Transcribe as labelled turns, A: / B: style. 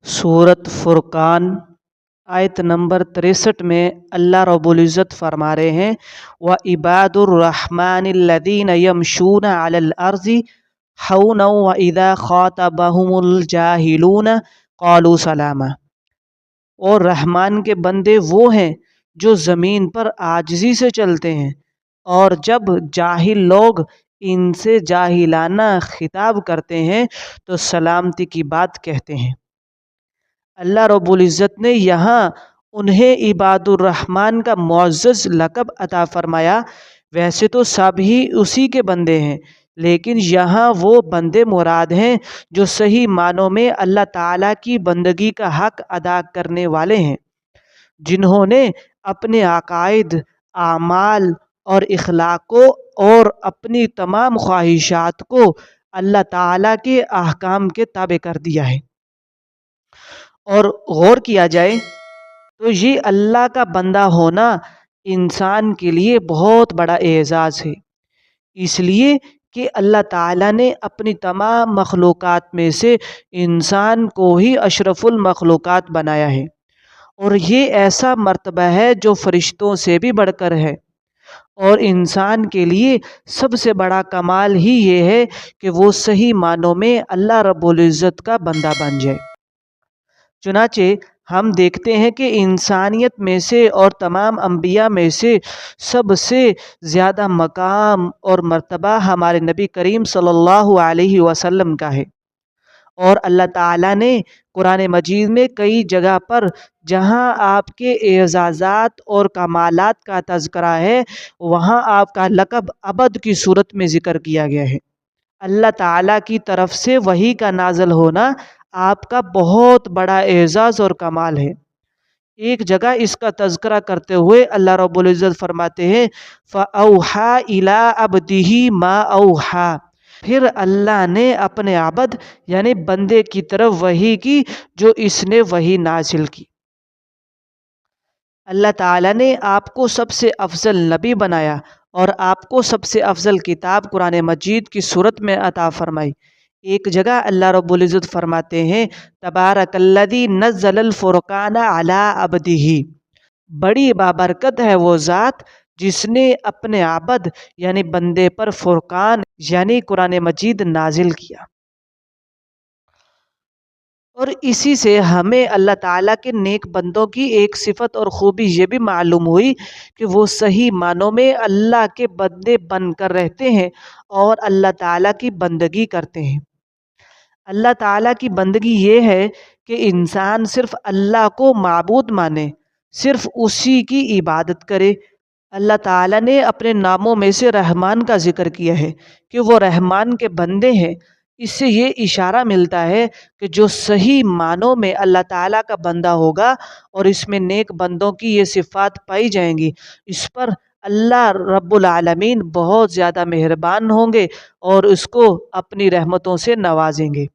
A: सूरत फुरकान आयत नंबर 63 में अल्लाह रब्बुल इज़्ज़त फरमा रहे हैं व इबादुर रहमानिल्लज़ीन यमशूना अलल अर्ज़ि हौना व इज़ा ख़ातबहुमुल जाहिलून क़ालू सलामा। और रहमान के बंदे वो हैं जो ज़मीन पर आजिज़ी से चलते हैं और जब जाहिल लोग इनसे जाहिलाना खिताब करते हैं तो सलामती की बात कहते हैं। अल्लाह रब्बुल इज़्ज़त ने यहाँ उन्हें इबादुर रहमान का मुअज़्ज़ज़ लक़ब अता फ़रमाया। वैसे तो सभी उसी के बंदे हैं, लेकिन यहाँ वो बंदे मुराद हैं जो सही मानों में अल्लाह ताला की बंदगी का हक़ अदा करने वाले हैं, जिन्होंने अपने अक़ाइद, आमाल और इख़लाक़ों और अपनी तमाम ख्वाहिशात को अल्लाह ताला के अहकाम के ताबे कर दिया है। और गौर किया जाए तो ये अल्लाह का बंदा होना इंसान के लिए बहुत बड़ा एज़ाज़ है, इसलिए कि अल्लाह ताला ने अपनी तमाम मखलूक़ात में से इंसान को ही अशरफुल मखलूक़ात बनाया है और ये ऐसा मर्तबा है जो फ़रिश्तों से भी बढ़कर है। और इंसान के लिए सबसे बड़ा कमाल ही ये है कि वो सही मानों में अल्लाह रब्बुल इज़्ज़त का बंदा बन जाए। चुनाचे हम देखते हैं कि इंसानियत में से और तमाम अंबिया में से सबसे ज़्यादा मकाम और मर्तबा हमारे नबी करीम सल्लल्लाहु अलैहि वसल्लम का है। और अल्लाह ताला ने कुरान मजीद में कई जगह पर जहाँ आपके एजाज़ात और कमालात का तज़किरा है, वहाँ आपका लक़ब अबद की सूरत में ज़िक्र किया गया है। अल्लाह ताला की तरफ से वही का नाज़िल होना आपका बहुत बड़ा एज़ाज़ और कमाल है। एक जगह इसका तज़किरा करते हुए अल्लाह रब्बुल इज़्ज़त फरमाते हैं फ़अौहा इला अब्दिही मा औहा। फिर अल्लाह ने अपने आबद यानी बंदे की तरफ वही की जो इसने वही नाजिल की। अल्लाह ताला ने आपको सबसे अफजल नबी बनाया और आपको सबसे अफजल किताब कुरान मजीद की सूरत में अता फरमाई। एक जगह अल्लाह रब्बुल इज़्ज़त फरमाते हैं तबारकल्लज़ी नज़्ज़लल फ़ुरक़ान अला अब्दिही। बड़ी बाबरकत है वो ज़ात जिसने अपने आबद यानी बंदे पर फुरकान यानी कुरान मजीद नाजिल किया। और इसी से हमें अल्लाह ताला के नेक बंदों की एक सिफत और ख़ूबी ये भी मालूम हुई कि वो सही मानों में अल्लाह के बंदे बनकर रहते हैं और अल्लाह ताला की बंदगी करते हैं। अल्लाह ताला की बंदगी ये है कि इंसान सिर्फ अल्लाह को माबूद माने, सिर्फ उसी की इबादत करे। अल्लाह ताला ने अपने नामों में से रहमान का जिक्र किया है कि वो रहमान के बंदे हैं। इससे ये इशारा मिलता है कि जो सही मानों में अल्लाह ताला का बंदा होगा और इसमें नेक बंदों की ये सिफ़ात पाई जाएंगी, इस पर अल्लाह रब्बुल आलमीन बहुत ज़्यादा मेहरबान होंगे और उसको अपनी रहमतों से नवाजेंगे।